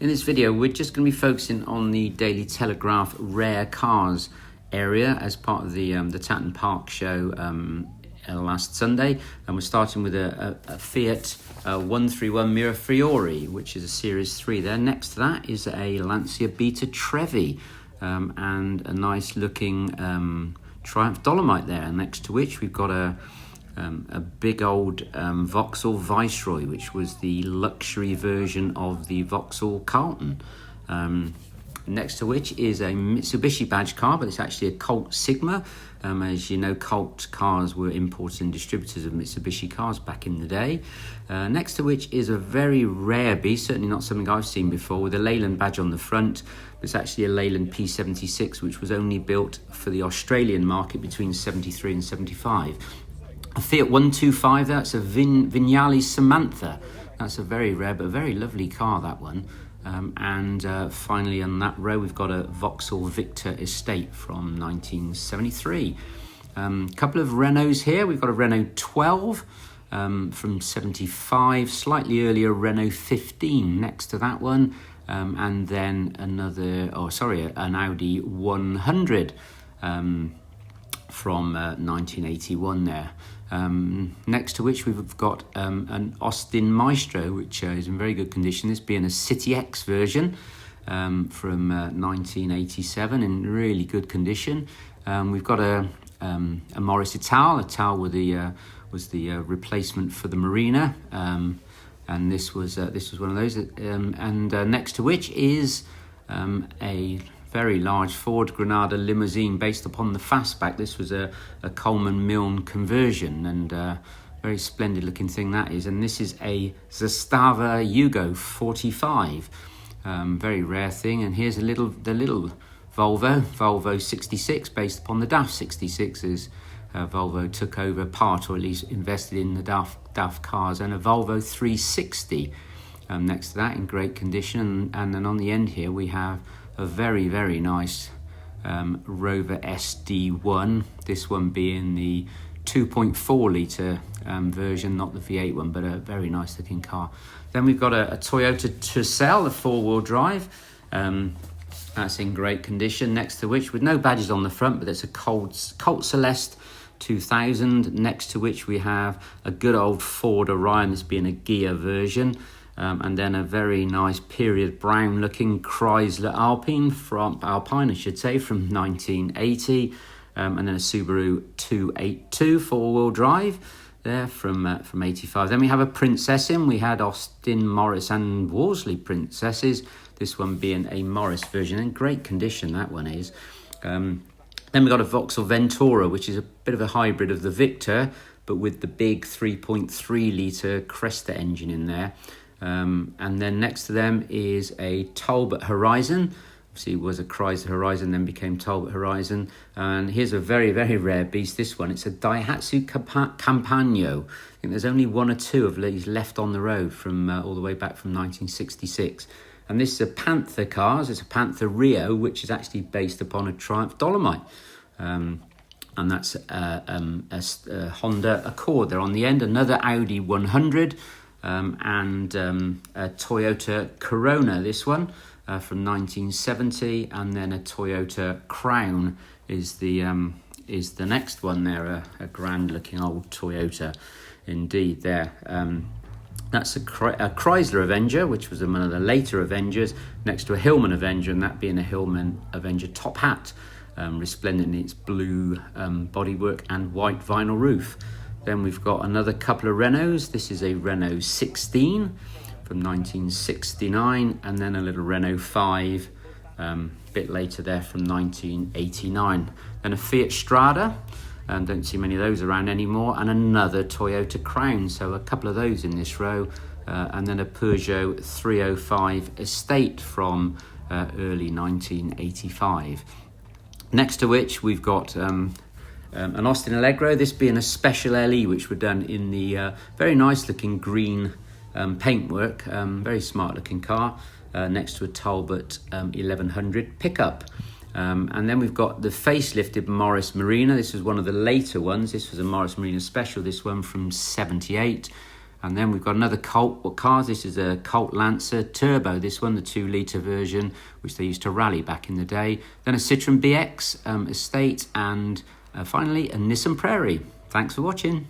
In this video, we're just going to be focusing on the Daily Telegraph rare cars area as part of the Tatton Park show last Sunday, and we're starting with a Fiat 131 Mirafiori, which is a Series 3 there. Next to that is a Lancia Beta Trevi and a nice looking Triumph Dolomite there, and next to which we've got a big old Vauxhall Viceroy, which was the luxury version of the Vauxhall Carlton. Next to which is a Mitsubishi badge car, but it's actually a Colt Sigma. As you know, Colt cars were importers and distributors of Mitsubishi cars back in the day. Next to which is a very rare beast, certainly not something I've seen before, with a Leyland badge on the front. It's actually a Leyland P76, which was only built for the Australian market between 73 and 75. A Fiat 125, that's a Vignale Samantha. That's a very rare but very lovely car, that one. Finally on that row we've got a Vauxhall Victor Estate from 1973. Couple of Renaults here. We've got a Renault 12 from 75, slightly earlier Renault 15 next to that one, and then an Audi 100 from 1981 there. Next to which we've got an Austin Maestro, which is in very good condition, this being a City X version from 1987 in really good condition. We've got a Morris Ital. Ital was the replacement for the Marina, and this was one of those. Next to which is a very large Ford Granada limousine based upon the fastback. This was a Coleman Milne conversion, and very splendid looking thing that is. And this is a Zastava Yugo 45, very rare thing. And here's the little Volvo 66 based upon the DAF 66s. Volvo took over part, or at least invested in the DAF cars, and a Volvo 360 next to that in great condition. And then on the end here we have a very, very nice Rover SD1, this one being the 2.4 litre version, not the V8 one, but a very nice looking car. Then we've got a Toyota Tercel, a four-wheel drive. That's in great condition, next to which, with no badges on the front, but it's a Colt Celeste 2000, next to which we have a good old Ford Orion, this being a Ghia version. And then a very nice period brown looking Chrysler Alpine from 1980, and then a Subaru 282 four-wheel drive there from 85. Then we have a Princess in. We had Austin, Morris and Worsley Princesses, this one being a Morris version, in great condition that one is. Then we got a Vauxhall Ventura, which is a bit of a hybrid of the Victor, but with the big 3.3 litre Cresta engine in there. And then next to them is a Talbot Horizon. Obviously it was a Chrysler Horizon, then became Talbot Horizon. And here's a very, very rare beast, this one. It's a Daihatsu Campagno. I think there's only one or two of these left on the road from all the way back from 1966. And this is a Panther cars. It's a Panther Rio, which is actually based upon a Triumph Dolomite. And that's a Honda Accord there on the end. Another Audi 100. And a Toyota Corona, this one from 1970, and then a Toyota Crown is the next one there, a grand looking old Toyota indeed there. That's a Chrysler Avenger, which was one of the later Avengers, next to a Hillman Avenger, and that being a Hillman Avenger top hat, resplendent in its blue bodywork and white vinyl roof. Then we've got another couple of Renaults. This is a Renault 16 from 1969, and then a little Renault 5 a bit later there from 1989. Then a Fiat Strada, don't see many of those around anymore, and another Toyota Crown, so a couple of those in this row, and then a Peugeot 305 Estate from early 1985. Next to which we've got an Austin Allegro, this being a Special LE, which were done in the very nice looking green paintwork, very smart looking car, next to a Talbot 1100 pickup. And then we've got the facelifted Morris Marina. This was one of the later ones. This was a Morris Marina Special, this one from 78. And then we've got another Colt car. This is a Colt Lancer Turbo, this one, the 2-litre version, which they used to rally back in the day. Then a Citroen BX Estate, and finally a Nissan Prairie. Thanks for watching.